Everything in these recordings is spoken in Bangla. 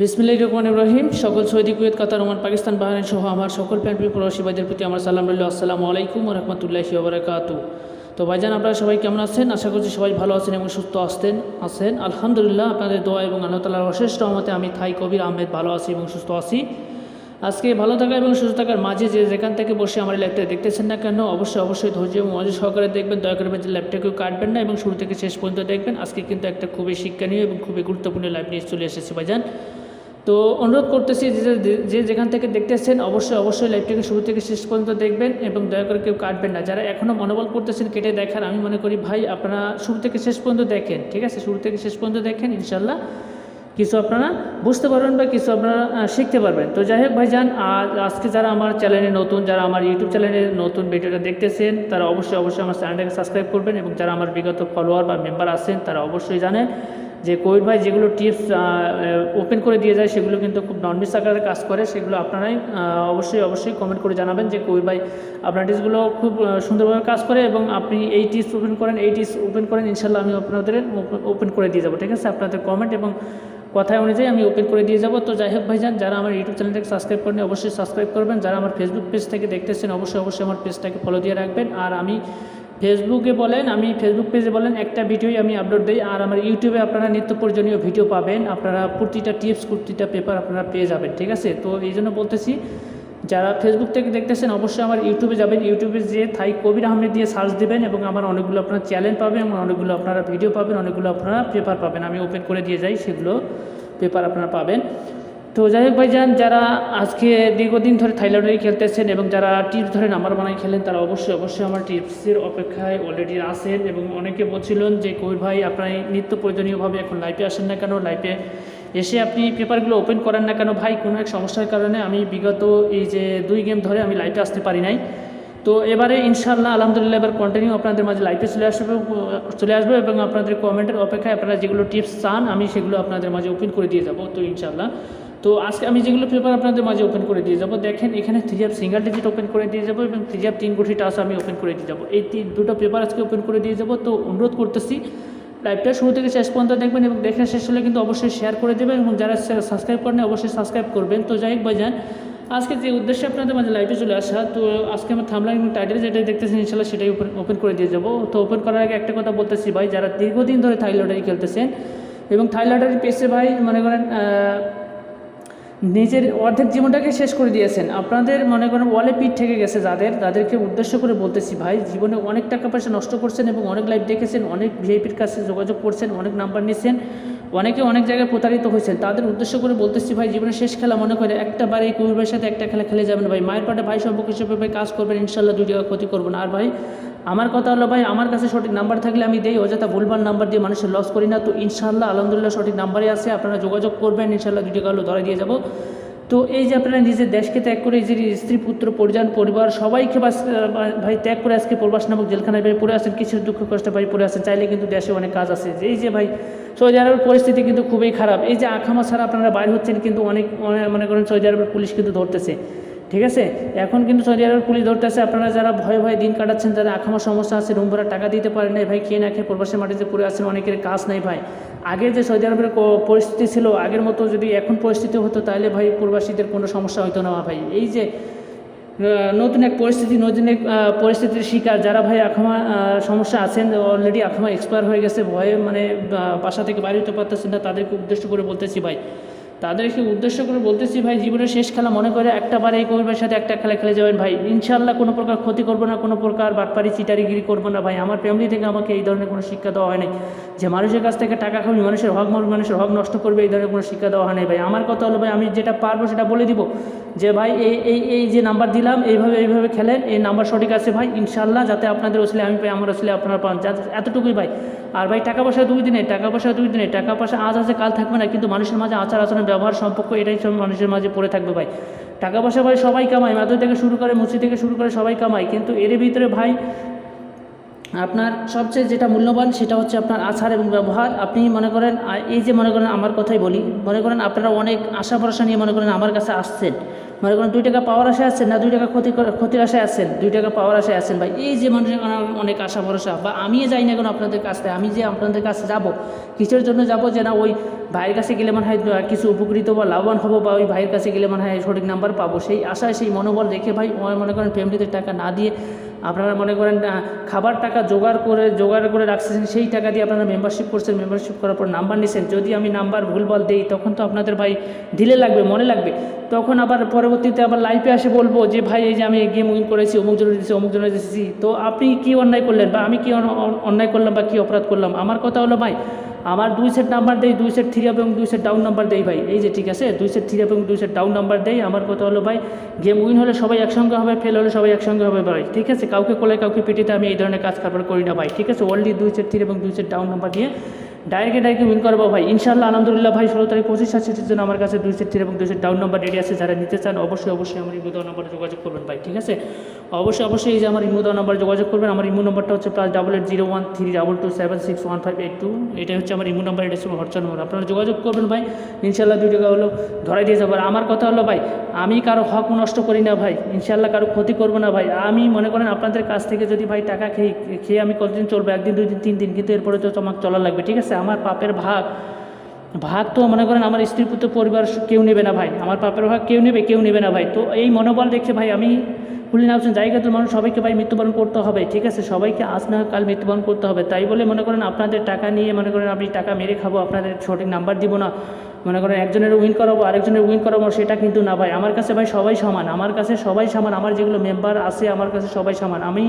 বিসমিল্লাহির রহমানির রহিম। সকল সৌদি, কুয়েত, কাতার, ওমান, পাকিস্তান, বাহরাইন সহ আমার সকল প্রিয় প্রবাসী ভাইদের প্রতি আমার সালাম রইল। আসসালামু আলাইকুম ওয়া রাহমাতুল্লাহি ওয়া বারাকাতুহু। তো ভাইজান, আপনারা সবাই কেমন আছেন? আশা করছি সবাই ভালো আছেন এবং সুস্থ আছেন। আলহামদুলিল্লাহ, আপনাদের দোয়া এবং আল্লাহ তাআলার অশেষ রহমতে আমি থাই কবির আহমেদ ভালো আছি এবং সুস্থ আছি। আজকে ভালো থাকা এবং সুস্থ থাকার মাঝে যেখান থেকে বসে আমার ল্যাপটপে দেখতেছেন না কেন, অবশ্যই ধৈর্য এবং মনোযোগ সহকারে দেখবেন। দয়া করে যে ল্যাপটপকেও কাটবেন না এবং শুরু থেকে শেষ পর্যন্ত দেখবেন। আজকে কিন্তু একটা খুবই শিক্ষণীয় এবং খুবই গুরুত্বপূর্ণ লাইভ নিয়ে চলে এসেছি ভাইজান। তো অনুরোধ করতেছি যে যেখান থেকে দেখতেছেন অবশ্যই লাইভটাকে শুরু থেকে শেষ পর্যন্ত দেখবেন এবং দয়া করে কেউ কাটবেন না। যারা এখনও মনোবল করতেছেন কেটে দেখার, আমি মনে করি ভাই আপনারা শুরু থেকে শেষ পর্যন্ত দেখেন, ঠিক আছে? শুরু থেকে শেষ পর্যন্ত দেখেন, ইনশাল্লাহ কিছু আপনারা বুঝতে পারবেন বা কিছু আপনারা শিখতে পারবেন। তো যাই হোক ভাইজান, আজকে যারা আমার চ্যানেলে নতুন, যারা আমার ইউটিউব চ্যানেলে নতুন ভিডিওটা দেখতেছেন, তারা অবশ্যই আমার চ্যানেলটাকে সাবস্ক্রাইব করবেন এবং যারা আমার বিগত ফলোয়ার বা মেম্বার আছেন তারা অবশ্যই জানেন যে কবির ভাই যেগুলো টিপস ওপেন করে দিয়ে যায় সেগুলো কিন্তু খুব ননমিস আকারে কাজ করে। সেগুলো আপনারাই অবশ্যই কমেন্ট করে জানাবেন যে কবির ভাই আপনার টিপসগুলো খুব সুন্দরভাবে কাজ করে এবং আপনি এই টিপস ওপেন করেন, ইনশাল্লাহ আমি আপনাদের ওপেন করে দিয়ে যাবো, ঠিক আছে? আপনাদের কমেন্ট এবং কথায় অনুযায়ী আমি ওপেন করে দিয়ে যাব। তো যাই হোক ভাইজান, যারা আমার ইউটিউব চ্যানেলটাকে সাবস্ক্রাইব করেন অবশ্যই সাবস্ক্রাইব করবেন। যারা আমার ফেসবুক পেজ থেকে দেখতেছেন অবশ্যই আমার পেজটাকে ফলো দিয়ে রাখবেন। আর আমি ফেসবুক পেজে বলেন একটা ভিডিওই আমি আপলোড দিই। আর আমার ইউটিউবে আপনারা নিত্য প্রয়োজনীয় ভিডিও পাবেন, আপনারা প্রতিটা টিপস, প্রতিটা পেপার আপনারা পেয়ে যাবেন, ঠিক আছে? তো এই জন্য বলতেছি, যারা ফেসবুক থেকে দেখতেছেন অবশ্যই আমার ইউটিউবে যাবেন, ইউটিউবে যে থাই কবির আহমেদ দিয়ে সার্চ দেবেন এবং আমার অনেকগুলো আপনারা চ্যানেল পাবেন এবং অনেকগুলো আপনারা ভিডিও পাবেন, অনেকগুলো আপনারা পেপার পাবেন। আমি ওপেন করে দিয়ে যাই, সেগুলো পেপার আপনারা পাবেন। তো যাই হোক ভাইজান, যারা আজকে দীর্ঘদিন ধরে থাই লটারি খেলতেছেন এবং যারা টিপস ধরে নাম্বার বানাই খেলেন তারা অবশ্যই আমার টিপসের অপেক্ষায় অলরেডি আছেন। এবং অনেকে বলছিলেন যে কবির ভাই আপনার নিত্য প্রয়োজনীয়ভাবে এখন লাইভে আসেন না কেন, লাইভে এসে আপনি পেপারগুলো ওপেন করেন না কেন? ভাই, কোনো এক সমস্যার কারণে আমি বিগত এই যে 2 গেম ধরে আমি লাইভে আসতে পারি নাই। তো এবারে ইনশাআল্লাহ আলহামদুলিল্লাহ এবার কন্টিনিউ আপনাদের মাঝে লাইভে চলে আসবে এবং আপনাদের কমেন্টের অপেক্ষায় আপনারা যেগুলো টিপস চান আমি সেগুলো আপনাদের মাঝে ওপেন করে দিয়ে যাব। তো ইনশাআল্লাহ, তো আজকে আমি যেগুলো পেপার আপনাদের মাঝে ওপেন করে দিয়ে যাব, দেখেন এখানে 3 সিঙ্গেল ডিজিট ওপেন করে দিয়ে যাব এবং 3 গুটি টাচ আমি ওপেন করে দিয়ে যাব। এই 2টো পেপার আজকে ওপেন করে দিয়ে যাব। তো অনুরোধ করতেছি লাইভটা শুরু থেকে শেষ পর্যন্ত দেখবেন এবং দেখে শেষ হলে কিন্তু অবশ্যই শেয়ার করে দেবেন এবং যারা সাবস্ক্রাইব করেন অবশ্যই সাবস্ক্রাইব করবেন। তো যাই হোক ভাইজান, আজকে যে উদ্দেশ্যে আপনাদের মাঝে লাইভে চলে আসা, তো আজকে আমার থাম্বনেল এবং টাইটেল যেটাই দেখতেছেন ইনশাল্লাহ সেটাই ওপেন করে দিয়ে যাবো। তো ওপেন করার আগে একটা কথা বলতেছি ভাই, যারা দীর্ঘদিন ধরে থাই লটারি খেলতেছেন এবং থাই লটারি পেসে ভাই মনে করেন নিজের অর্ধেক জীবনটাকে শেষ করে দিয়েছেন, আপনাদের মনে করেন ওয়ালে পিঠ থেকে গেছে, তাদেরকে উদ্দেশ্য করে বলতেছি ভাই, জীবনে অনেক টাকা পয়সা নষ্ট করছেন এবং অনেক লাইভ দেখেছেন, অনেক ভিআইপির কাছে যোগাযোগ করছেন, অনেক নাম্বার নিচ্ছেন, অনেকে অনেক জায়গায় প্রতারিত হয়েছেন, তাদের উদ্দেশ্য করে বলতেছি ভাই, জীবনের শেষ খেলা মনে করে একটাবার এই কবির ভাইয়ের সাথে একটা খেলা খেলে যাবেন ভাই, মায়ের পাটে ভাই সম্পর্ক হিসেবে ভাই কাজ করবেন, ইনশাল্লাহ 2 টাকা ক্ষতি করবেন। আর ভাই আমার কথা হলো ভাই, আমার কাছে সঠিক নাম্বার থাকলে আমি দেই, অযথা ভুলভাল নাম্বার দিয়ে মানুষের লস করি না। তো ইনশাল্লাহ আলহামদুলিল্লাহ সঠিক নাম্বারই আছে, আপনারা যোগাযোগ করবেন, ইনশাল্লাহ 2 টাকা হলো ধরে দিয়ে যাব। তো এই যে আপনারা নিজের দেশকে ত্যাগ করে যে স্ত্রী পুত্র পরিজন পরিবার সবাইকে ভাই ত্যাগ করে আজকে প্রবাস নামক জেলখানায় ভাই পড়ে আছেন, কিছু দুঃখ কষ্ট ভাই পড়ে আছেন, চাইলে কিন্তু দেশে অনেক কাজ আছে। এই যে ভাই সৌদি আরবের পরিস্থিতি কিন্তু খুবই খারাপ, এই যে আখামা ছাড়া আপনারা বাইর হচ্ছেন কিন্তু অনেক মনে করেন সৌদি আরবের পুলিশ কিন্তু ধরতেছে, ঠিক আছে? এখন কিন্তু সৌদি আরবের পুলিশ ধরতেছে, আপনারা যারা ভয়ে দিন কাটাচ্ছেন, যারা আখামা সমস্যা আছে, রুম ভাড়া টাকা দিতে পারেন না ভাই, খেয়ে না খেয়ে প্রবাসের মাটিতে পড়ে আছেন, অনেকের কাজ নাই ভাই। আগের যে সৌদি আরবের পরিস্থিতি ছিল, আগের মতো যদি এখন পরিস্থিতি হতো তাহলে ভাই প্রবাসীদের কোনো সমস্যা হতো না ভাই। এই যে নতুন এক পরিস্থিতির শিকার যারা ভাই আখামা সমস্যা আছেন, অলরেডি আখামা এক্সপায়ার হয়ে গেছে, ভয়ে মানে বাসা থেকে বাইরে হতে পারতেছেন না, তাদেরকে উদ্দেশ্য করে বলতেছি ভাই, জীবনের শেষ খেলা মনে করে একটাবার এই কবির সাথে একটা খেলা খেলে যাবেন ভাই, ইনশাল্লাহ কোনো প্রকার ক্ষতি করবো না, কোনো প্রকার বাটপারি চিটারিগিরি করবো না ভাই। আমার ফ্যামিলি থেকে আমাকে এই ধরনের কোনো শিক্ষা দেওয়া হয় নাই যে মানুষের কাছ থেকে টাকা খাবি, মানুষের হক নষ্ট করবে, এই ধরনের কোনো শিক্ষা দেওয়া হয় নাই ভাই। আমার কথা হলো ভাই, আমি যেটা পারবো সেটা বলে দিব যে ভাই এই যে নাম্বার দিলাম এইভাবে খেলেন, এই নাম্বার সঠিক আছে ভাই, ইনশাল্লাহ যাতে আপনাদের ওসিলে আমি পাই, আমার ওসিলে আপনারা পান, এতটুকুই ভাই। আর ভাই টাকা পয়সা 2 দিনে, টাকা পয়সা আজ আছে কাল থাকবে না, কিন্তু মানুষের মাঝে আচার আচরণ ব্যবহার সম্পর্ক এটাই সব মানুষের মাঝে পড়ে থাকবে ভাই। টাকা পয়সা ভাই সবাই কামায়, মাদুর থেকে শুরু করে মসজিদ থেকে শুরু করে সবাই কামায়, কিন্তু এর ভিতরে ভাই আপনার সবচেয়ে যেটা মূল্যবান সেটা হচ্ছে আপনার আচার এবং ব্যবহার। আপনি মনে করেন এই যে মনে করেন আমার কথাই বলি, মনে করেন আপনারা অনেক আশা ভরসা নিয়ে মনে করেন আমার কাছে আসছেন, মনে করেন 2 টাকা পাওয়ার আশায় আছেন না 2 টাকা ক্ষতির আশায় আছেন, 2 টাকা পাওয়ার আশায় আছেন ভাই। এই যে মানুষের অনেক আশা ভরসা, বা আমি যাই না কেন আপনাদের কাছে, আমি যে আপনাদের কাছে যাব কিসের জন্য যাব, যে না ওই ভাইয়ের কাছে গেলে মনে হয় কিছু উপকৃত বা লাভবান হবো, বা ওই ভাইয়ের কাছে গেলে মনে হয় সঠিক নাম্বার পাবো, সেই আশায় সেই মনোবল রেখে ভাই মনে করেন ফ্যামিলিতে টাকা না দিয়ে আপনারা মনে করেন খাবার টাকা জোগাড় করে রাখছেন, সেই টাকা দিয়ে আপনারা মেম্বারশিপ করছেন, মেম্বারশিপ করার পর নাম্বার নিছেন। যদি আমি নাম্বার ভুলভাল দেই তখন তো আপনাদের ভাই ঢিলে লাগবে, মনে লাগবে, তখন আবার পরবর্তীতে আবার লাইফে আসে বলবো যে ভাই এই যে আমি গেম উইন করেছি, অমুক জনের দিয়েছি, অমুক জনের দিয়েছি, তো আপনি কি অন্যায় করলেন, বা আমি কি অন্যায় করলাম, বা কি অপরাধ করলাম। আমার কথা হলো ভাই আমার 2 সেট নাম্বার দেই, 2 সেট 3 এবং 2 সেট ডাউন নাম্বার দেই ভাই, এই যে ঠিক আছে 2 সেট 3 এবং 2 সেট ডাউন নাম্বার দেই। আমার কথা হলো ভাই গেম উইন হলে সবাই একসঙ্গে হবে, ফেল হলে সবাই একসঙ্গে হবে ভাই, ঠিক আছে। কাউকে কোলায় কাউকে পিটিতে আমি এই ধরনের কাজ কারবার করি না ভাই, ঠিক আছে। অনলি 2 সেট 3 এবং 2 সেট ডাউন নাম্বার দিয়ে ডাইরেক্ট উইন করবো ভাই ইনশাআল্লাহ। আলহামদুলিল্লাহ ভাই 16 তারিখ 25 সাতটির জন্য আমার কাছে 2 সেট 3 এবং 2 সেট ডাউন নাম্বার রেডি আছে। যারা নিতে চান অবশ্যই আমার ইমো দেওয়া নাম্বারে যোগাযোগ করবেন ভাই, ঠিক আছে। অবশ্যই এই যে আমার ইমো দেওয়া নাম্বারে যোগাযোগ করবেন। আমার ইমো নাম্বারটা হচ্ছে +880132276152, এটাই হচ্ছে আমার ইমো নাম্বার, এটা হচ্ছে হোয়াটসঅ্যাপ নাম্বার। আপনারা যোগাযোগ করবেন ভাই, ইনশাআল্লাহ 2 টাকা হলো ধরাই দিয়ে যাবো। আমার কথা হলো ভাই আমি কারো হক নষ্ট করি না ভাই, ইনশাআল্লাহ কারো ক্ষতি করবো না ভাই। আমি মনে করেন আপনাদের কাছ থেকে যদি ভাই টাকা খেয়ে আমি কতদিন চলবো, 1 দিন 2 দিন 3 দিন, কিন্তু এরপরে তো আমাকে চলা লাগবে, ঠিক আছে। আমার পাপের ভাগ তো মনে করেন আমার স্ত্রী পুত্র পরিবার কেউ নেবে না ভাই, আমার পাপের ভাগ কেউ নেবে না ভাই। তো এই মনোবল রেখে ভাই আমি কুলিন হাউসের জায়গাতে মানুষ সবাইকে ভাই মৃত্যুবরণ করতে হবে, ঠিক আছে। সবাইকে আজ না কাল মৃত্যুবরণ করতে হবে, তাই বলে মনে করেন আপনাদের টাকা নিয়ে মনে করেন আমি টাকা মেরে খাবো, আপনাদের সঠিক নাম্বার দিব না, মনে করেন একজনের উইন করাবো আরেকজনের উইন করাবো, সেটা কিন্তু না ভাই। আমার কাছে ভাই সবাই সমান, আমার যেগুলো মেম্বার আছে আমার কাছে সবাই সমান। আমি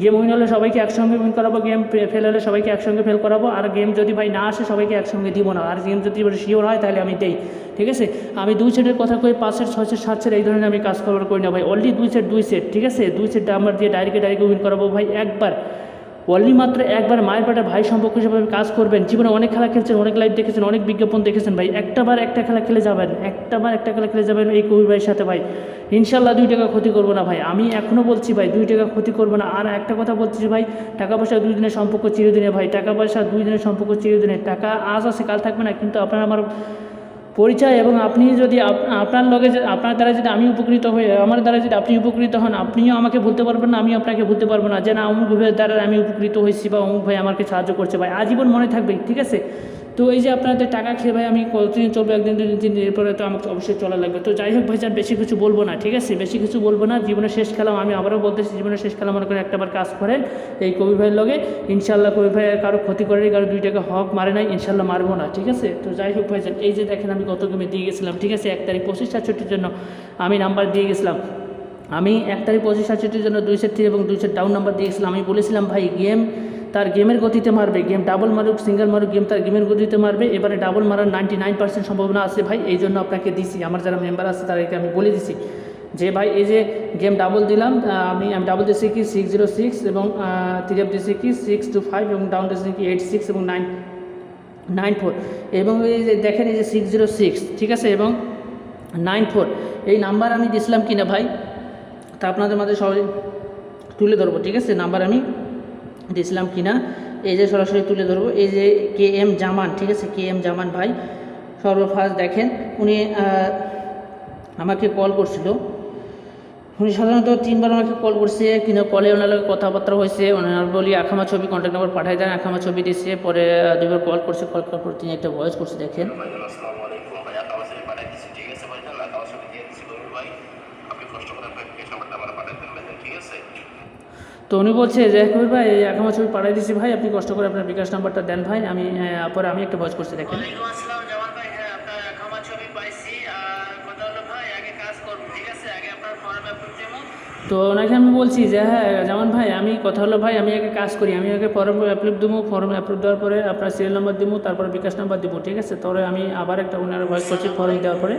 গেম উইন হলে সবাইকে একসঙ্গে উইন করাবো, গেম ফেল হলে সবাইকে একসঙ্গে ফেল করাবো, আর গেম যদি ভাই না আসে সবাইকে একসঙ্গে দিব না, আর গেম যদি শিওর হয় তাহলে আমি দেই, ঠিক আছে। আমি 2 সেটের কথা কই 5 সেট 6 সেট 7 সেট এই ধরনের আমি কাজ করার করি না ভাই। অনলি 2 সেট, ঠিক আছে। 2 সেট নাম্বার দিয়ে ডাইরেক্ট উইন করাবো ভাই একবার, অনলি মাত্র একবার। মায়ের পেটে ভাই সম্পর্ক হিসেবে কাজ করবেন। জীবনে অনেক খেলা খেলছেন, অনেক লাইভ দেখেছেন, অনেক বিজ্ঞাপন দেখেছেন ভাই, একটা খেলা খেলে যাবেন এই কবির ভাইয়ের সাথে ভাই, ইনশাল্লাহ 2 টাকা ক্ষতি করবো না ভাই। আমি এখনও বলছি ভাই 2 টাকা ক্ষতি করবো না। আর একটা কথা বলছি ভাই, টাকা পয়সা 2 দিনের সম্পর্ক চিরদিনে ভাই, টাকা পয়সা 2 দিনের সম্পর্ক চিরদিনে। টাকা আজ আছে কাল থাকবে না, কিন্তু আপনার আমার পরিচয়, এবং আপনি যদি আপনার দ্বারা যদি আমি উপকৃত হই, আমার দ্বারা যদি আপনি উপকৃত হন, আপনিও আমাকে ভুলতে পারবেন না, আমি আপনাকে ভুলতে পারবো না, যে না অমুক ভাইয়ের দ্বারা আমি উপকৃত হয়েছি, বা অমুক ভাই আমাকে সাহায্য করছে ভাই, আজীবন মনে থাকবে, ঠিক আছে। তো এই যে আপনাদের টাকা খেয়ে ভাই আমি কতদিন চলবে, 1 দিন 2 দিন 3 দিন, এরপরে তো আমাকে অবশ্যই চলা লাগবে। তো যাই হোক ভাইজান বেশি কিছু বলবো না, ঠিক আছে, বেশি কিছু বলবো না। জীবনের শেষ খেলাম, আমি আবারও বলতেছি, জীবনের শেষ খেলা মনে করেন একটাবার কাজ করেন এই কবি ভাইয়ের লগে, ইনশাল্লাহ কবি ভাই কারো ক্ষতি করেনি, কারো 2 টাকা হক মারে নাই, ইনশাল্লাহ মারবো না, ঠিক আছে। তো যাই হোক ভাইজান এই যে দেখেন আমি কত গেমে দিয়ে গেছিলাম, ঠিক আছে। 1 তারিখ 25/67 জন্য আমি নাম্বার দিয়ে গেছিলাম। আমি 1 তারিখ 25/67 জন্য 2 সেট 3 এবং 2 সেট ডাউন নাম্বার দিয়েছিলাম। আমি বলেছিলাম ভাই গেম তার গেমের গতিতে মারবে, গেম ডাবল মারুক সিঙ্গেল মারুক, গেম তার গেমের গতিতে মারবে। এবারে ডাবল মারার 99% সম্ভাবনা আছে ভাই, এই জন্য আপনাকে দিছি, আমার যারা মেম্বার আছে তাদেরকে আমি বলে দিছি যে ভাই এই যে গেম ডাবল দিলাম, আমি ডাবল দিয়েছি কি 606 এবং 3 দিয়েছি কি 625 এবং ডাউন দিয়েছি কি 86 এবং 994, এবং এই যে দেখেন এই যে 606, ঠিক আছে, এবং 94 এই নাম্বার আমি দিয়েছিলাম কিনা ভাই, তা আপনাদের মাঝে সবাই তুলে ধরবো, ঠিক আছে। নাম্বার আমি দিয়েছিলাম কিনা এই যে সরাসরি তুলে ধরবো। এই যে KM জামান, ঠিক আছে, KM জামান ভাই সর্বফার্স্ট দেখেন উনি আমাকে কল করছিল। উনি সাধারণত 3 বার আমাকে কল করছে, কিন্তু কলে ওনার কথাবার্তা হয়েছে, ওনার বলি আখামা ছবি কন্ট্যাক্ট নাম্বার পাঠাই দেন, আখামা ছবি দিয়েছে, পরে 2 বার কল করছে, কল করার পর তিনি একটা ভয়েস করছে দেখেন। তো উনি বলছে যে কবির ভাই আখামা ছবি পাঠাই দিচ্ছি ভাই, আপনি কষ্ট করে আপনার বিকাশ নাম্বারটা দেন ভাই। আমি পরে আমি একটা ভয়েস করছি দেখেন। তো ওনাকে আমি বলছি যে হ্যাঁ জামান ভাই আমি কথা হলো ভাই আমি আগে কাজ করি, আমি আগে ফর্ম অ্যাপ্রুভ দেবো, ফর্ম অ্যাপ্রুভ দেওয়ার পরে আপনার সিরিয়াল নাম্বার দেবো, তারপরে বিকাশ নাম্বার দেবো, ঠিক আছে। তারপরে আমি আবার একটা ওনার ভয়েস করছি ফর্ম দেওয়ার পরে।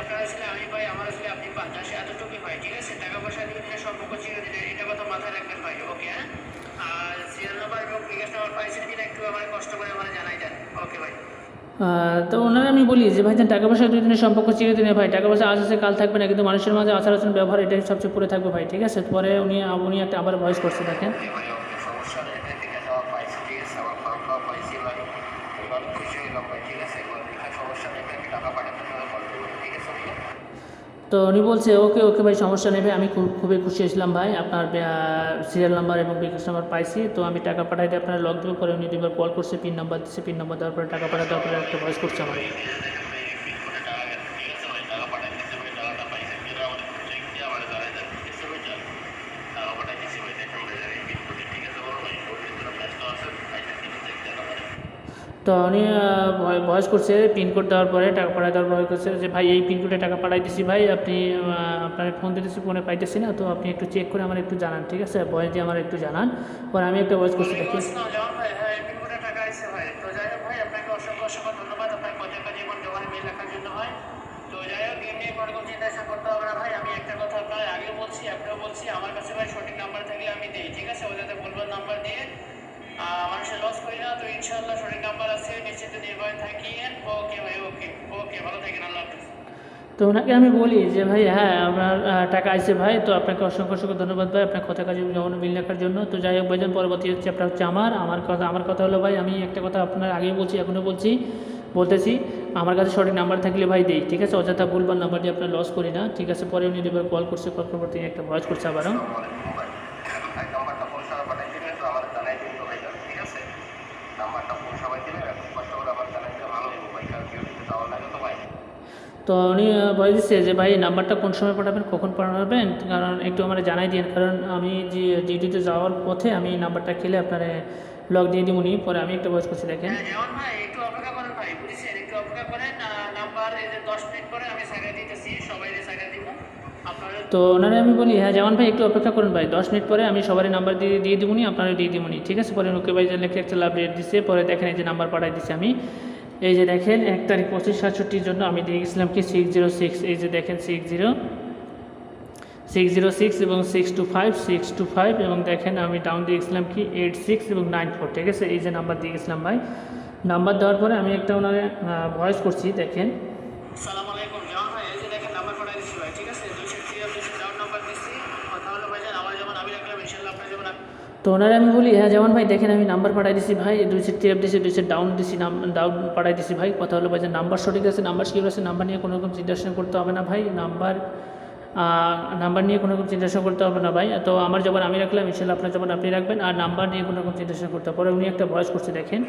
আপনার আসলে আমি ভাই আমার আসলে আপনি পান এতটুকুই ভাই, ঠিক আছে। টাকা পয়সা দিলে সম্পর্ক চিরদিন, এটা কথা মাথায় রাখবেন ভাই, ওকে। হ্যাঁ, আর সিরিয়াল নাম্বার এবং বিকাশ নাম্বার পাইছেন কিনা একটু আমার কষ্ট করে আমার জানাই দেন, ওকে ভাই। তো ওনারা আমি বলি যে ভাইজান টাকা পয়সা 2 দিনের সম্পর্ক চিরদিনের ভাই, টাকা পয়সা আজ আছে কাল থাকবে না, কিন্তু মানুষের মাঝে আচার আচরণ ব্যবহার এটাই সবচেয়ে পড়ে থাকবে ভাই, ঠিক আছে। পরে উনি একটা আবার ভয়েস করছে দেখেন। ওকে ভাই ওকে, সমস্যা নেই, এটা থেকে যাওয়া পাইছি ঠিক আছে, আমার খাওয়া খাওয়া পাইছি ভাই, এবার খুশি হইলাম ভাই, ঠিক আছে। এবার এখানে সমস্যা নেই, এখানে টাকা পাঠাতে হবে কল করবো, ঠিক আছে ভাই। তো উনি বলছে ওকে ওকে ভাই, সমস্যা নেই ভাই, আমি খুবই খুশি হয়েছিলাম ভাই, আপনার সিরিয়াল নাম্বার এবং বিকাশ নাম্বার পাইছি, তো আমি টাকা পাঠাইতে আপনার লক দেবো। পরে উনি দুবার কল করছে, পিন নাম্বার দিচ্ছে, পিন নাম্বার দেওয়ার পরে টাকা পাঠাতে দেওয়ার পরে একটা ভয়েস করছে আমার। দেখেন ভাই রিপিট করে টাকা গেছে, ঠিক আছে ভাই, টাকা পাঠাইতেছে ভাই, টাকাটা পাইছেন কিনা আমাদের চেক দিয়ে আমার জানাই দেন, ঠিক আছে ভাই। যান, টাকা পাঠাইতেছি ভাই, দেখেন ভাই রিপিট করে, ঠিক আছে বড় ভাই, ওর ভিতরে ব্যস্ত আছে, পাইছেন কিনা চেক দেন আমার। তো উনি ভয়েস করছে, পিনকোড দেওয়ার পরে টাকা পাঠাই দেওয়ার পরে করছে যে ভাই এই পিনকোডে টাকা পাঠাই দিছি ভাই, আপনি আপনার ফোন দিতেছি, ফোনে পাইতেছি না, তো আপনি একটু চেক করে আমার একটু জানান, ঠিক আছে, ভয়েস দিয়ে আমার একটু জানান। পরে আমি একটা ভয়েস করছি দেখি। যেমন ভাই হ্যাঁ এমপি কোটা টাকা আছে ভাই, তো যাই হোক ভাই আপনাকে অসংখ্য অসংখ্য ধন্যবাদ, আপনার কথা কাজে এবং জবানে মেল রাখার জন্য হয়। তো যাই হোক এমনি কোনো রকম চিন্তা ভাবনা করতে হবে না ভাই, আমি একটা কথা আপনার আগেও বলছি এখনও বলছি, আমার কাছে ভাই সঠিক নাম্বার থাকলে আমি দিই, ঠিক আছে, ও যাতে বলবেন নাম্বার দিয়ে মানুষের লস করি না, তো ইনশাআল্লাহ সঠিক নাম্বার আছে, নিশ্চিত নির্ভয় থাকিয়েন। ওকে ভাই ওকে ওকে, ভালো থাকেন, আল্লাহ হাফিজ। তো ওনাকে আমি বলি যে ভাই হ্যাঁ আপনার টাকা আসছে ভাই, তো আপনাকে অসংখ্য অসংখ্য ধন্যবাদ ভাই আপনার কথা কাজে যেমন মিল রাখার জন্য। তো যাই হোক ভাইজান, পরবর্তী হচ্ছে আপনার হচ্ছে আমার কথা হলো ভাই, আমি একটা কথা আপনার আগেই বলছি এখনও বলতেছি, আমার কাছে সঠিক নাম্বার থাকলে ভাই দেই, ঠিক আছে, অযথা ভুলবার নাম্বার দিয়ে আপনার লস করি না, ঠিক আছে। পরে উনি এবার কল করছে, কল করার পর তিনি একটা ভয়েস করছে আবারও। আসসালামু আলাইকুম ভাই, ভাই নাম্বারটা ফোন সবাই পাঠাই দিবেন, তো আমার জানাই দিন তো ভাই, ঠিক আছে, নাম্বারটা ফোন সবাই দিবেন, এখন কষ্ট করে আমার জানাই দিলে ভালো হইব ভাই, কারণ কেউ দিতে যাওয়ার লাগে তো ভাই। তো উনি ভয়েস দিচ্ছে যে ভাই নাম্বারটা কোন সময় পাঠাবেন, কখন পাঠাবেন, কারণ একটু আমার জানাই দিন, কারণ আমি যে ডিউটিতে যাওয়ার পথে আমি নাম্বারটা খেলে আপনার লক দিয়ে দিব নি। পরে আমি একটা ভয়েস করছি দেখেন। হ্যাঁ যেমন ভাই একটু অপেক্ষা করেন ভাই, বুঝেছেন, একটু অপেক্ষা করেন, নাম্বার এই যে 10 মিনিট পরে আমি সাইডে দিতেছি, সবাই সাইডে দিব আপনারা। তো ওনারে আমি বলি হ্যাঁ যেমন ভাই একটু অপেক্ষা করুন ভাই, 10 মিনিট পরে আমি সবারই নাম্বার দিয়ে দিব নি, আপনারা দিয়ে দিব নি, ঠিক আছে। পরে ওকে ভাই যে লেখে একটা লাভ রেট দিচ্ছে, পরে দেখেন এই যে নাম্বার পাঠাই দিচ্ছি আমি, এই যে দেখেন 1/25/67 জন্য আমি দিয়ে গেছিলাম কি 606, এই যে দেখেন 606 এবং 625 এবং দেখেন আমি ডাউন দিয়ে গেছিলাম কি 86 এবং 94, ঠিক আছে, এই যে নাম্বার দিয়ে গেছিলাম ভাই। নাম্বার দেওয়ার পরে আমি একটা ওনারে ভয়েস করছি দেখেন। আসসালামু আলাইকুম যেমন ভাই, এই যে দেখেন নাম্বার পাঠাই দিচ্ছি ভাই, ঠিক আছে, 203 ডাউন নাম্বার দিচ্ছি, কথা হলো ভাই যেন আমার যেমন আমি রাখলাম ইনশাআল্লাহ আপনার যেমন। তো ওনারে আমি বলি হ্যাঁ যেমন ভাই দেখেন আমি নাম্বার পাঠাই দিছি ভাই, 2 সেট দিছি, 2 সেট ডাউন দিছি, ডাউন পাঠাই দিছি ভাই। কথা হলো ভাই যে নাম্বার সঠিক আছে, নাম্বার সিকিউর আছে, নাম্বার নিয়ে কোনো রকম চিন্তা করতে হবে না ভাই, নাম্বার নিয়ে কোনো রকম চিন্তা করতে হবে না ভাই। তো আমার যখন আমি রাখলাম ইনশাআল্লাহ আপনার যখন আপনি রাখবেন, আর নাম্বার নিয়ে কোনো রকম চিন্তা করতে হবে। পরে উনি একটা ভয়েস করছে দেখেন।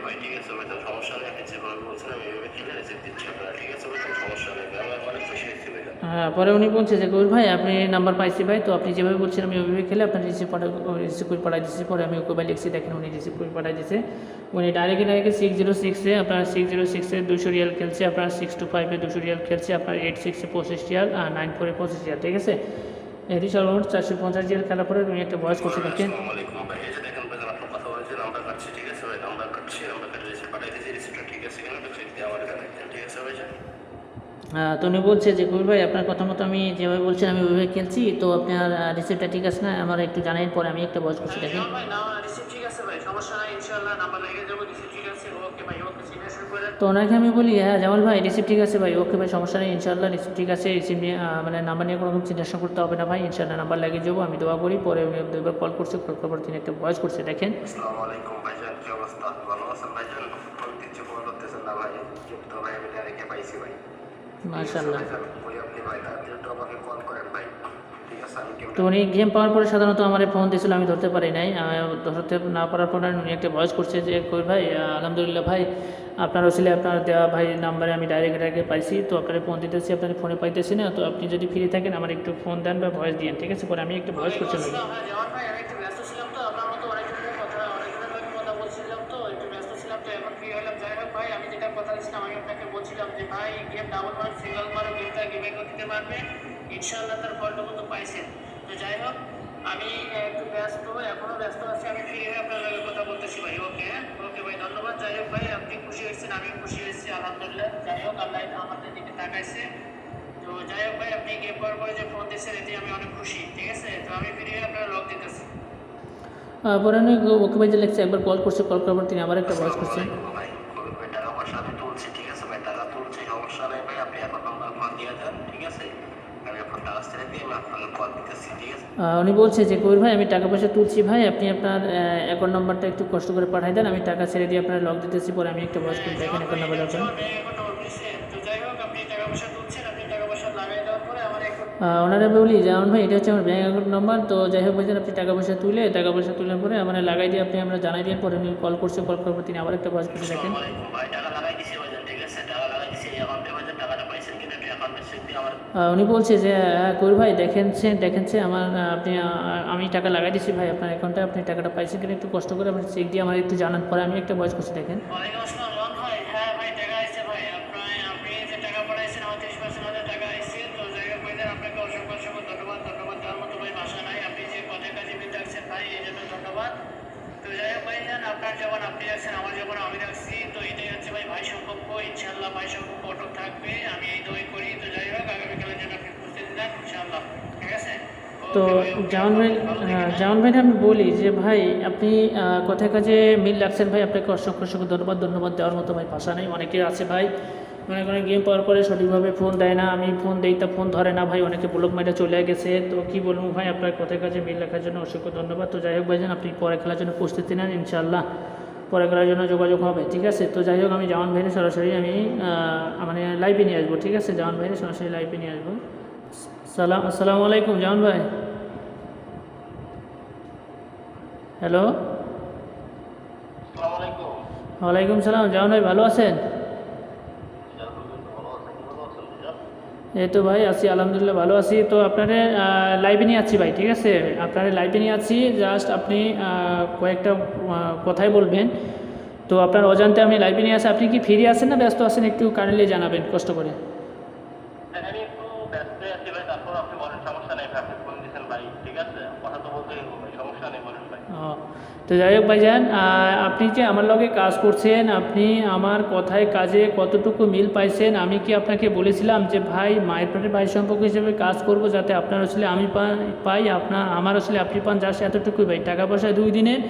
ভাই ঠিক আছে ভাই, সমস্যা নেই, আপনি যেভাবে বলছেন আমি এভাবে ঠিক আছে দিচ্ছি আপনারা, ঠিক আছে ভাই, সমস্যা নেই ভাই, আমার অনেক খুশি হয়েছি ভাই। হ্যাঁ পরে উনি বলছে যে কবির ভাই আপনি নাম্বার পাইছি ভাই, তো আপনি যেভাবে বলছেন আমি ওইভাবে খেলে আপনার রিসিভ করে পাঠাই দিচ্ছি। পরে আমি ওকে ভাই লিখছি দেখেন উনি রিসিভ করে পাঠাই দিচ্ছে, উনি ডাইরেক্ট 606-এ আপনার 606-এ 200 রিয়াল খেলছে, আপনার 625-এ 200 রিয়াল খেলছে, আপনার 86-এ 25 রিয়াল আর 94-এ 25 রিয়াল, ঠিক আছে। এটি সর্বমোট 450 রিয়াল খেলার পরে উনি একটা ভয়েস করছে দেখেন। আসসালামু আলাইকুম ভাই, এই যে দেখেন ভাই আপনার কথা বলছে, নাম্বার কাটছে, ঠিক আছে ভাই, নাম্বার কাটছে, নাম্বার কাটে রিসিভ পাঠাই দিয়েছি, রিসিভটা ঠিক আছে কিনা একটু চেক দিয়ে আমার জানাই দেন, ঠিক আছে ভাই। তো উনি বলছে যে কবির ভাই আপনার কথা মতো আমি যেভাবে বলছেন আমি ওইভাবে খেলছি, তো আপনার রিসিপ্টটা ঠিক আছে না আমার একটু জানাই। পরে আমি একটা ভয়েস করছি দেখেন। ভাই না রিসিভ ঠিক আছে ভাই, সমস্যা নাই, ইনশাআল্লাহ নাম্বার লেগে যাবো, রিসিভ ঠিক আছে, ওকে ভাই ওকে, সিগনেচার শুরু করে দেন। তো ওনাকে আমি বলি হ্যাঁ জামাল ভাই রিসিভ ঠিক আছে ভাই, ওকে ভাই সমস্যা নেই, ইনশাআল্লাহ রিসিভ ঠিক আছে, রিসিভ নিয়ে মানে নাম্বার নিয়ে কোনো রকম চিন্তা করতে হবে না ভাই, ইনশাআল্লাহ নাম্বার লাগিয়ে যাবো, আমি দোয়া করি। পরে উনি দুইবার কল করছে, কল করার পর তিনি একটা ভয়েস করছে দেখেন। আসসালামু আলাইকুম ভাইজান, কি অবস্থা, ভালো আছেন ভাইজান? ফোন দিচ্ছি, ফোন করতেছেন না ভাই, কিন্তু ভাই আমি ডাইরেক্টে পাইছি ভাই, মাশাআল্লাহ। ওই আপনি ভাই তাড়াতাড়ি একটু আমাকে কল করেন ভাই, ঠিক আছে, আমি কেউ তো উনি গেম পাওয়ার পরে সাধারণত আমার ফোন দিয়েছিল, আমি ধরতে পারি নাই, ধরতে না পারার পরে উনি একটা ভয়েস করছে যে কবির ভাই আলহামদুলিল্লাহ ভাই আপনার ওসিলে আপনার দেওয়া ভাই নাম্বারে আমি ডাইরেক্ট পাইছি, তো আপনার ফোন দিতেছি, আপনার ফোনে পাইতেছি না, তো আপনি যদি ফ্রি থাকেন আমার একটু ফোন দেন বা ভয়েস দিন, ঠিক আছে। পরে আমি একটা ভয়েস করছি না। হ্যাঁ যেমন ভাই আমি একটু ব্যস্ত ছিলাম, তো আপনার মতো অনেকদিনের কথা বলছিলাম, তো একটু ব্যস্ত ছিলাম, তো এখন ফ্রি হলাম। যাই হোক ভাই আমি যেটা কথা দিচ্ছিলাম, আমি আপনাকে বলছিলাম যে ভাই গেম ডাবল মার সিঙ্গল মারও গেমটা গেমে দিতে পারবে ইনশাআল্লাহ, তার ফলটুকু তো পাইছেন। তো যাই হোক আমি একটু ব্যস্ত, এখনও ব্যস্ত আছি, আমি ফ্রি হয়ে আপনার লগে কথা বলতেছি ভাই, ওকে ওকে ভাই ধন্যবাদ। যাই হোক ভাই আপনি খুশি হয়েছেন, আমিও খুশি হয়েছি আলহামদুলিল্লাহ। যাই হোক আল্লাহ আমাদের দিকে তাকাইছে। তো যাই হোক ভাই আপনি গেম পাওয়ার পরে যে ফোন দিয়েছেন এতে আমি অনেক খুশি, ঠিক আছে। তো আমি ফ্রি হয়ে আপনার লগ দিতেছি। পরে উনি ওকে ভাই যে লিখছে একবার কল করছে, কল করার পর তিনি আবার একটা ভয়েস করছে। ভাই টাকা পয়সা আমি তুলছি এখন নাম্বার ফোন দিয়ে দেন, ঠিক আছে? আমি ফোনটা আসতে দিয়ে আমি আপনাকে কল দিতেছি, ঠিক আছে? উনি বলছে যে কবির ভাই আমি টাকা পয়সা তুলছি ভাই, আপনি আপনার অ্যাকাউন্ট নাম্বারটা একটু কষ্ট করে পাঠাই দেন, আমি টাকা ছেড়ে দিয়ে আপনার লক দিতেছি, পরে আমি একটা ভয়েস করে দেখেন অ্যাকাউন্ট নাম্বার দরকার। তো যাই হোক, আপনি টাকা পয়সা তুলছেন, আপনি টাকা পয়সা লাগাই দেওয়ার পরে আমার এখন ওনারা বলি যেমন ভাই এটা হচ্ছে আমার ব্যাঙ্ক অ্যাকাউন্ট নাম্বার, তো যাই হোক ভাইজান আপনি টাকা পয়সা তোলার পরে আমার লাগাই দিয়ে আপনি আমরা জানাই দিয়ে পরে উনি কল করছে, কল করার পর তিনি আবার একটা ভয়েস করে দেখেন। আসসালামু আলাইকুম ভাই, টাকা লাগাই দিছি ভাইজান, ঠিক আছে? টাকা লাগাই দিছি এই অ্যাকাউন্টে ভাইজান, টাকাটা পাইছেন কিনা একটু অ্যাকাউন্টে চেক দিয়ে আমার। উনি বলছে যে কবির ভাই দেখেনছে আমার আপনি আমি টাকা লাগাই দিচ্ছি ভাই আপনার অ্যাকাউন্টে, আপনি টাকাটা পাইছেন কিনা একটু কষ্ট করে আপনি চেক দিয়ে আমার একটু জানান, পরে আমি একটা ভয়েস করছি দেখেন। ওয়ালাইকুম আসসালাম রন ভাই, হ্যাঁ ভাই টাকা আইছে ভাই, আপনি যে টাকা পাঠাইছেন আমার 30% হাজার টাকা আইছে। তো যাই হোক ভাইজান, আপনাকে অসংখ্য অসংখ্য ধন্যবাদ দেওয়ার মতো ভাই ভাষা নাই, আপনি যে কথায় কাজে মিল রাখছেন ভাই, এই জন্য ধন্যবাদ। তো যাই হোক ভাইজান, আপনার যেমন আপনি রাখছেন আমার যেমন আমি রাখছি, তো এটাই হচ্ছে ভাই সম্পর্ক, ইনশাআল্লাহ ভাই সম্পর্ক অটুট থাকবে, আমি এই দোয়াই করি। তো যাই হোক, আগামীকালের জন্য আপনি প্রস্তুতি নেন ইনশাআল্লাহ, ঠিক আছে? তো জামান ভাই আমি বলি যে ভাই আপনি কথায় কাজে মিল রাখছেন ভাই, আপনাকে অসংখ্য অসংখ্য ধন্যবাদ দেওয়ার মতো ভাই ভাষা নেই। অনেকে আছে ভাই মনে করেন গেম পাওয়ার পরে সঠিকভাবে ফোন দেয় না, আমি ফোন দেই তা ফোন ধরে না ভাই, অনেকে ব্লক মাইটা চলে গেছে। তো কি বলবো ভাই, আপনার কথায় কাজে মিল রাখার জন্য অসংখ্য ধন্যবাদ। তো যাই হোক ভাইজান আপনি পরে খেলার জন্য প্রস্তুতি নেন, ইনশাআল্লাহ পরে খেলার জন্য যোগাযোগ হবে, ঠিক আছে? তো যাই হোক আমি জামান ভাইরে সরাসরি আমি মানে লাইভে নিয়ে আসবো, ঠিক আছে? জামান ভাইরে সরাসরি লাইভে নিয়ে আসবো। আসসালামু আলাইকুম জামান ভাই। হ্যালো, আসসালামু আলাইকুম। ওয়ালাইকুম সালাম। জামান ভাই ভালো আছেন? এই তো ভাই আছি আলহামদুলিল্লাহ ভালো আছি। তো আপনারা লাইভে নিয়ে আছি ভাই, ঠিক আছে? আপনারা লাইভে নিয়ে আছি, জাস্ট আপনি কয়েকটা কথাই বলবেন। তো আপনার অজান্তে আমি লাইভে নিয়ে আসি, আপনি কি ফ্রি আছেন না ব্যস্ত আছেন একটু কাইন্ডলি জানাবেন কষ্ট করে। আমি একটু ব্যস্ত আছি ভাই, তারপর আপনি বলেন, সমস্যা নেই ভাই, আপনি ফোন দিয়েছেন ভাই, ঠিক আছে? কথা তো বলতেই হবে ভাই, সমস্যা নেই, বলেন ভাই। তো যাই হোক ভাইজান আপনি যে আমার লগে কাজ করছেন, আপনি আমার কথায় কাজে কতটুকু মিল পাইছেন? আমি কি আপনাকে বলেছিলাম যে ভাই মায়ের পেটের ভাই সম্পর্ক হিসেবে কাজ করব, যাতে আপনার আসলে আমি পাই আমার আসলে আপনি পান, যাস এতটুকুই ভাই। টাকা পয়সা 2 দিনের,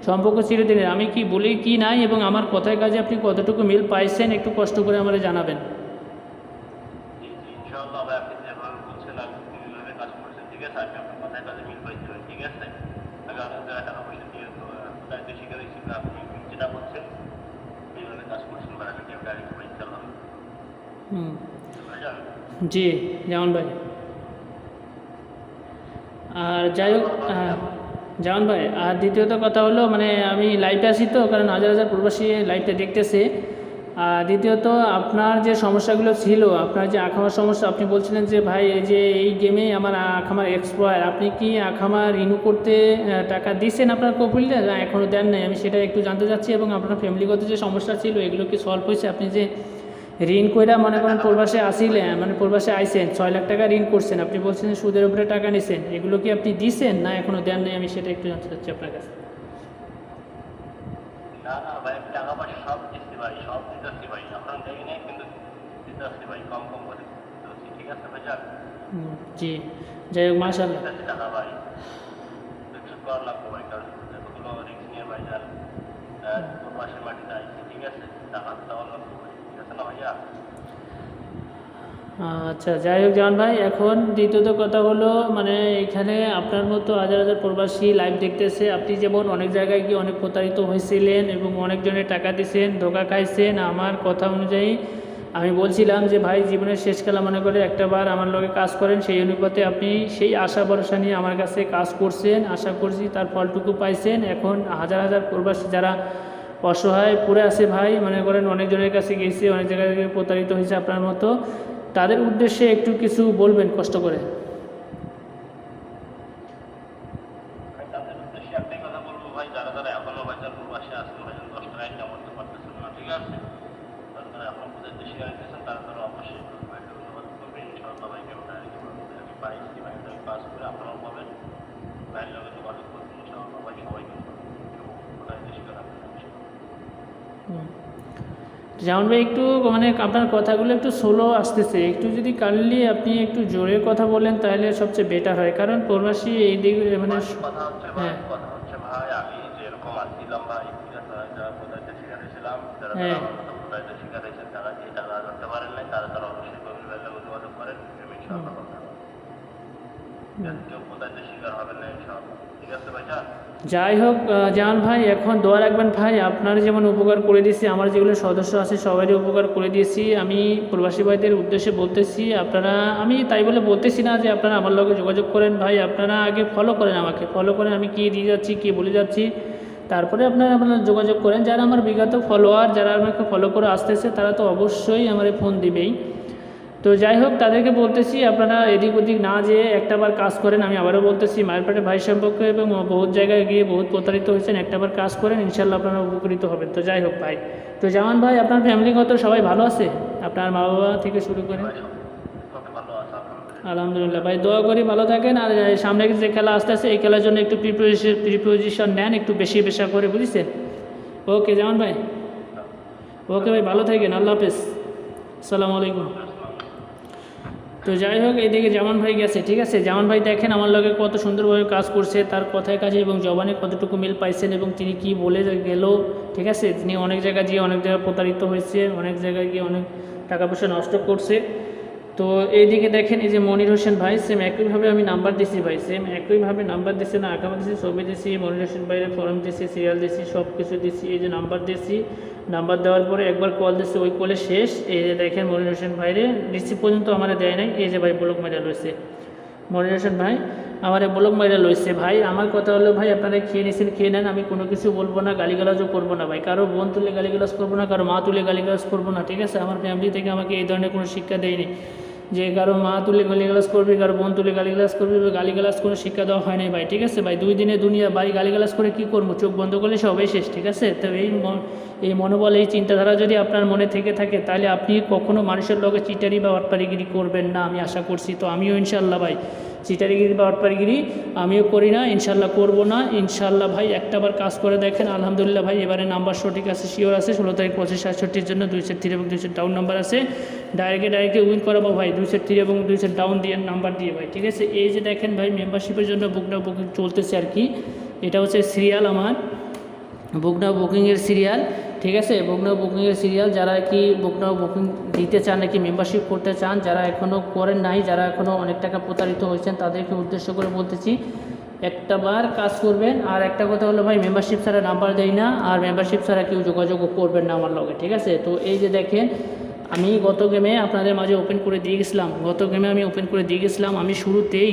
সম্পর্ক চিরদিনের। আমি কি বলি কি নাই, এবং আমার কথায় কাজে আপনি কতটুকু মিল পাইছেন একটু কষ্ট করে আমাদের জানাবেন। ইনশাআল্লাহ ভাই, আপনি যেভাবে বলছেন আপনি যেভাবে কাজ করছেন, ঠিক আছে? আমি আপনার কথায় কাজে মিল পাইছি ভাই, ঠিক আছে? আমি অনেক জায়গায় টাকা পয়সা দিয়ে দায়িত্ব শিকার হয়েছি, আপনি যেটা বলছেন এইভাবে কাজ করছেন ভাই, আমি কেউ ডাইরেক্ট ভাই ইনশাআল্লাহ। জি জামান ভাই। আর যাই হোক জামান ভাই, আর দ্বিতীয়ত কথা হলো মানে আমি লাইভে আসি তো, কারণ হাজার হাজার প্রবাসী লাইভটা দেখতেছে। আর দ্বিতীয়ত আপনার যে সমস্যাগুলো ছিল, আপনার যে আখামার সমস্যা, আপনি বলছিলেন যে ভাই এই যে এই গেমে আমার আখামার এক্সপায়ার, আপনি কি আখামার রিনিউ করতে টাকা দিয়েছেন আপনার কপিলটা? এখনও দেন নাই, আমি সেটা একটু জানতে চাচ্ছি। এবং আপনার ফ্যামিলিগত যে সমস্যা ছিল এগুলো কি সলভ হয়েছে? আপনি যে ঋণ কইরা মনে করেন প্রবাসে আসিলেন, মানে প্রবাসে আইসেন 6 লাখ টাকা ঋণ করছেন, আপনি বলছেন সুদের উপরে টাকা নিছেন, এগুলো কি আপনি দিছেন না এখনও দেন নাই? আমি সেটা একটু জানতে চাচ্ছি আপনার কাছে। না না ভাই, আমি টাকা পয়সা সব দিচ্ছি ভাই, সব দিতেছি ভাই, এখন দেই নাই কিন্তু দিতেছি ভাই, কম কম করে দিতেছি, ঠিক আছে ভাই? যান জি, যাই হোক মাশাআল্লাহ। দিতেছি টাকা ভাই, রিক্স করা লাগবে ভাই, কারণ এতগুলো রিক্স নিয়ে ভাই যান প্রবাসের মাটিতে আইছি, ঠিক আছে? টাকা দেওয়া লাগবে ভাই, ঠিক আছে না ভাইয়া? আচ্ছা যাই হোক জামান ভাই, এখন দ্বিতীয়ত কথা হলো মানে এখানে আপনার মতো হাজার হাজার প্রবাসী লাইভ দেখতেছে। আপনি যেমন অনেক জায়গায় গিয়ে অনেক প্রতারিত হয়েছিলেন এবং অনেকজনের টাকা দিয়েছেন, ধোকা খাইছেন। আমার কথা অনুযায়ী আমি বলছিলাম যে ভাই জীবনের শেষ খেলা মনে করে একটাবার আমার লগে কাজ করেন, সেই অনুপাতে আপনি সেই আশা ভরসা নিয়ে আমার কাছে কাজ করছেন, আশা করছি তার ফলটুকু পাইছেন। এখন হাজার হাজার প্রবাসী যারা অসহায় পড়ে আছে ভাই, মনে করেন অনেকজনের কাছে গেছে, অনেক জায়গায় থেকে প্রতারিত হয়েছে আপনার মতো, তাদের উদ্দেশ্যে একটু কিছু বলবেন কষ্ট করে। তাদের উদ্দেশ্যে একটাই কথা বলবো ভাই, যারা যারা এখনো ভাইজান প্রবাসে আছেন, ভাইজান 10 টাকা ইনকাম করতে পারতেছেন না, ঠিক আছে? যারা যারা এখনো প্রদেশ দেশে আসতেছেন, তারা তারা অবশ্যই ভাইকে ধন্যবাদ করবেন, ইনশাআল্লাহ ভাইকে আমি পাইছি ভাইকে, আমি পাস করে আপনারাও পাবেন, ভাইয়ের লগে যোগাযোগ করবেন, ইনশাআল্লাহ ভাই সবাইকে প্রদেশ দেশে রাখবেন। জামান ভাই একটু মানে আপনার কথাগুলো একটু স্লো আসতেছে, একটু যদি কাইন্ডলি আপনি একটু জোরে কথা বলেন তাহলে সবচেয়ে বেটার হয়, কারণ প্রবাসী এই দিক মানে কথা হচ্ছে ভাই, আমি যেরকম আসছিলাম ভাই, ঠিক আছে? যারা প্রদায়িত্ব শিকার হয়েছিলাম, যারা হ্যাঁ আমার মতো প্রদায়িত্ব শিকার হয়েছেন, তারা যে টাকা ধরতে পারেন নাই, তারা অবশ্যই করবেন কেউ প্রতারিত শিকার হবেন না ইনশাআল্লাহ। ঠিক আছে ভাইজান? যাই হোক জাহান ভাই, এখন দোয়া রাখবেন ভাই, আপনার যেমন উপকার করে দিয়েছি, আমার যেগুলো সদস্য আছে সবারই উপকার করে দিয়েছি। আমি প্রবাসী ভাইদের উদ্দেশ্যে বলতেছি, আপনারা, আমি তাই বলে বলতেছি না যে আপনারা আমার লগে যোগাযোগ করেন ভাই, আপনারা আগে ফলো করেন, আমাকে ফলো করেন, আমি কী দিয়ে যাচ্ছি কী বলে যাচ্ছি, তারপরে আপনারা যোগাযোগ করেন। যারা আমার বিগত ফলোয়ার, যারা আমাকে ফলো করে আসতেছে, তারা তো অবশ্যই আমার ফোন দিবেই। তো যাই হোক, তাদেরকে বলতেছি আপনারা এদিক ওদিক না যেয়ে একটাবার কাজ করেন। আমি আবারও বলতেছি, মায়েরপাটে ভাই সম্পর্কে এবং বহুত জায়গায় গিয়ে বহুত প্রতারিত হয়েছেন, একটাবার কাজ করেন, ইনশাল্লাহ আপনারা উপকৃত হবেন। তো যাই হোক ভাই, তো জামান ভাই, আপনার ফ্যামিলিগত সবাই ভালো আছে? আপনার মা বাবা থেকে শুরু করে? সবাই ভালো আছে আলহামদুলিল্লাহ। আলহামদুলিল্লাহ ভাই, দোয়া করি ভালো থাকেন। আর সামনে যে খেলা আসতে আছে, এই খেলার জন্য একটু প্রিপোজিশন নেন, একটু বেশি করে, বুঝছেন? ওকে জামান ভাই, ওকে ভাই, ভালো থাকেন, আল্লাহ হাফেজ, আসসালামু আলাইকুম। তো যাই হোক, এইদিকে জামান ভাই গেছে, ঠিক আছে? জামান ভাই দেখেন আমার লগে কত সুন্দরভাবে কাজ করছে, তার কথায় কাজে এবং জবানে কতটুকু মিল পাইছেন এবং তিনি কি বলে গেল, ঠিক আছে? তিনি অনেক জায়গায় গিয়ে অনেক জায়গায় প্রতারিত হয়েছে, অনেক জায়গায় গিয়ে অনেক টাকা পয়সা নষ্ট করছে। তো এইদিকে দেখেন, এই যে মনির হোসেন ভাই, সেম একইভাবে আমি নাম্বার দিছি ভাই, সেম একইভাবে নাম্বার দিছি, না আঁকামা দিছি, ছবি দিছি, মনির হোসেন ভাইয়ের ফর্ম দিছি, সিরিয়াল দিছি, সব কিছু দিছি। এই যে নাম্বার দিছি, নাম্বার দেওয়ার পরে একবার কল দিচ্ছে, ওই কলে শেষ। এই যে দেখেন মনির হোসেন ভাইরে রিসিভ পর্যন্ত আমার দেয় নাই। এই যে ভাই ব্লক মাইরা লইছে, মনির হোসেন ভাই আমার ব্লক মাইরা লইছে। ভাই আমার কথা হলো, ভাই আপনারা খেয়ে নিছেন, খেয়ে নেন, আমি কোনো কিছু বলবো না, গালিগালাজও করবো না ভাই, কারো বোন তুলে গালিগালাজ করবো না, কারো মা তুলে গালিগালাজ করবো না, ঠিক আছে? আমার ফ্যামিলি থেকে আমাকে এই ধরনের কোনো শিক্ষা দেয়নি যে কারো মা তুলে গালিগালাজ করবি, কারো বোন তুলে গালিগালাজ করবি, গালিগালাজ কোনো শিক্ষা দেওয়া হয় নাই ভাই, ঠিক আছে ভাই? দুই দিনে দুনিয়া ভাই, গালিগালাজ করে কী করবো? চোখ বন্ধ করলে সবাই শেষ, ঠিক আছে? তো এই মনোবল, এই চিন্তাধারা যদি আপনার মনে থেকে থাকে, তাহলে আপনি কখনো মানুষের লগে চিটারি বা অটপারিগিরি করবেন না, আমি আশা করছি। তো আমিও ইনশাল্লাহ ভাই চিটারিগিরি বা অটপারিগিরি আমিও করি না, ইনশাল্লাহ করবো না, ইনশাল্লাহ ভাই। একটাবার কাজ করে দেখেন, আলহামদুলিল্লাহ ভাই, এবারে নাম্বার সঠিক আছে, শিওর আছে। 16 তারিখ 25/68 জন্য 2 সেট 3 এবং 2 সেট ডাউন নাম্বার আছে, ডাইরেক্টে উইন করাবো ভাই, 2 সেট 3 এবং 2 সেট ডাউন দিয়ে নাম্বার দিয়ে ভাই, ঠিক আছে? এই যে দেখেন ভাই, মেম্বারশিপের জন্য বুকিং চলতেছে আর কি। এটা হচ্ছে সিরিয়াল, আমার বুকিংয়ের সিরিয়াল, ঠিক আছে? বুকিংয়ের সিরিয়াল। যারা কি বুকিং দিতে চান, নাকি মেম্বারশিপ করতে চান, যারা এখনও করেন নাই, যারা এখনও অনেক টাকা প্রতারিত হয়েছেন, তাদেরকে উদ্দেশ্য করে বলতেছি, একটাবার কাজ করবেন। আর একটা কথা হলো ভাই, মেম্বারশিপ ছাড়া নাম্বার দেয় না, আর মেম্বারশিপ ছাড়া কেউ যোগাযোগ করবেন না আমার লগে, ঠিক আছে? তো এই যে দেখেন, আমি গত গেমে আপনাদের মাঝে ওপেন করে দিয়ে গেছিলাম, আমি শুরুতেই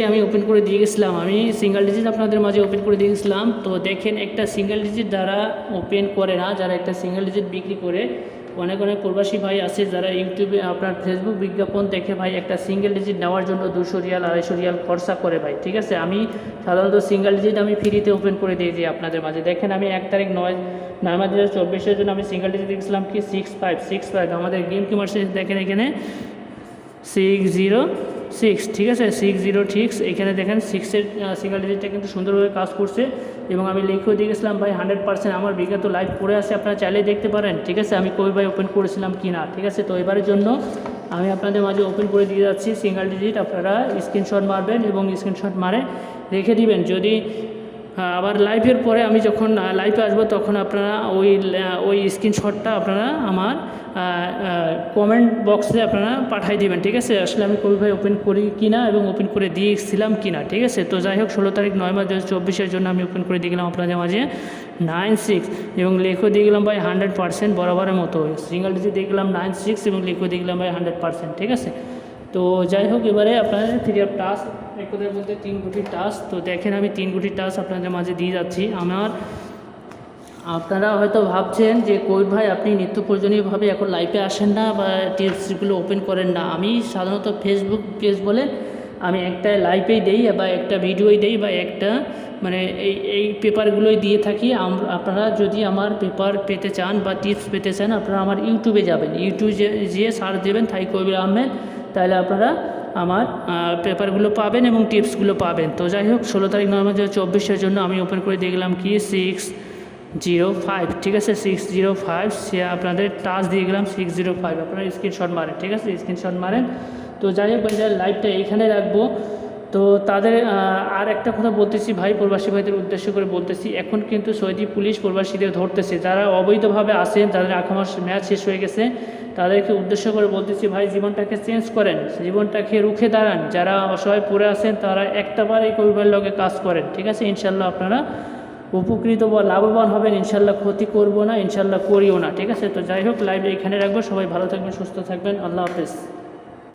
আমি ওপেন করে দিয়ে গেছিলাম, আমি সিঙ্গেল ডিজিট আপনাদের মাঝে ওপেন করে দিয়ে গেছিলাম। তো দেখেন, একটা সিঙ্গেল ডিজিট যারা ওপেন করে না, যারা একটা সিঙ্গেল ডিজিট বিক্রি করে, অনেক প্রবাসী ভাই আছে যারা ইউটিউবে আপনার ফেসবুক বিজ্ঞাপন দেখে ভাই একটা সিঙ্গেল ডিজিট নেওয়ার জন্য 200 রিয়াল 250 রিয়াল খরচা করে ভাই, ঠিক আছে? আমি সাধারণত সিঙ্গেল ডিজিট আমি ফ্রিতে ওপেন করে দিয়েছি আপনাদের মাঝে। দেখেন, আমি 1 তারিখ 9/2024 জন্য আমি সিঙ্গেল ডিজিট দেখছিলাম কি 6565, আমাদের গেম কি মার্সে দেখেন এখানে 606, ঠিক আছে? 606, এখানে দেখেন 6-এর সিঙ্গেল ডিজিটটা কিন্তু সুন্দরভাবে কাজ করছে এবং আমি লিখেও দিয়ে গেছিলাম ভাই 100%। আমার বিগত লাইভ পড়ে আছে, আপনারা চাইলে দেখতে পারেন, ঠিক আছে? আমি কই ভাই ওপেন করেছিলাম কি না, ঠিক আছে? তো এবারের জন্য আমি আপনাদের মাঝে ওপেন করে দিয়ে যাচ্ছি সিঙ্গেল ডিজিট। আপনারা স্ক্রিনশট মারবেন এবং স্ক্রিনশট মারে রেখে দিবেন। যদি আবার লাইভের পরে আমি যখন লাইভে আসবো, তখন আপনারা ওই স্ক্রিনশটটা আপনারা আমার কমেন্ট বক্সে আপনারা পাঠিয়ে দিবেন, ঠিক আছে? আসলে আমি কবি ভাই ওপেন করি কিনা এবং ওপেন করে দিয়েছিলাম কিনা, ঠিক আছে? তো যাই হোক, 16 তারিখ 9/2024 জন্য আমি ওপেন করে দিয়ে গেলাম আপনাদের মাঝে 96 এবং লেখো দিয়ে গেলাম ভাই 100% বরাবরের মতো। সিঙ্গেল ডিজিট দিয়ে গেলাম 96 এবং লেখো দিয়ে গেলাম ভাই 100%, ঠিক আছে? তো যাই হোক, এবারে আপনাদের ফ্রি অফ টাস্ক, এক কথার বলতে 3 গুটির টাস্ক। তো দেখেন, আমি 3 গুটির টাস্ক আপনাদের মাঝে দিয়ে যাচ্ছি। আপনারা হয়তো ভাবছেন যে কই ভাই আপনি নিত্য প্রয়োজনীয়ভাবে এখন লাইভে আসেন না বা টিপসগুলো ওপেন করেন না। আমি সাধারণত ফেসবুক পেজ বলে আমি একটা লাইভেই দেই বা একটা ভিডিওই দেই বা একটা মানে এই পেপারগুলোই দিয়ে থাকি। আপনারা যদি আমার পেপার পেতে চান বা টিপস পেতে চান, আপনারা আমার ইউটিউবে যাবেন, ইউটিউবে যেয়ে সার্চ দেবেন থাই কবির আহমেদ, তাহলে আপনারা আমার পেপারগুলো পাবেন এবং টিপসগুলো পাবেন। তো যাই হোক, 16 তারিখ 9/2024 জন্য আমি ওপেন করে দিয়ে গেলাম কি 605, ঠিক আছে? 605 সে আপনাদের টাচ দিয়ে গেলাম 605, আপনারা স্ক্রিনশট মারেন, ঠিক আছে? স্ক্রিনশট মারেন। তো যাই হোক, লাইভটা এইখানে রাখবো। তো তাদের আর একটা কথা বলতেছি ভাই, প্রবাসী ভাইদের উদ্দেশ্য করে বলতেছি, এখন কিন্তু সৌদি পুলিশ প্রবাসীদের ধরতেছে, যারা অবৈধভাবে আসেন, যাদের আখামাস ম্যাচ শেষ হয়ে গেছে, তাদেরকে উদ্দেশ্য করে বলতেছি, ভাই জীবনটাকে চেঞ্জ করেন, জীবনটাকে রুখে দাঁড়ান। যারা অসহায় পড়ে আছেন তারা একটাবারই কবিবার লগে কাজ করেন, ঠিক আছে? ইনশাল্লাহ আপনারা উপকৃত বা লাভবান হবেন। ইনশাল্লাহ ক্ষতি করবো না, ইনশাল্লাহ করিও না, ঠিক আছে? তো যাই হোক, লাইভে এখানে রাখবো। সবাই ভালো থাকবেন, সুস্থ থাকবেন। আল্লাহ হাফেজ।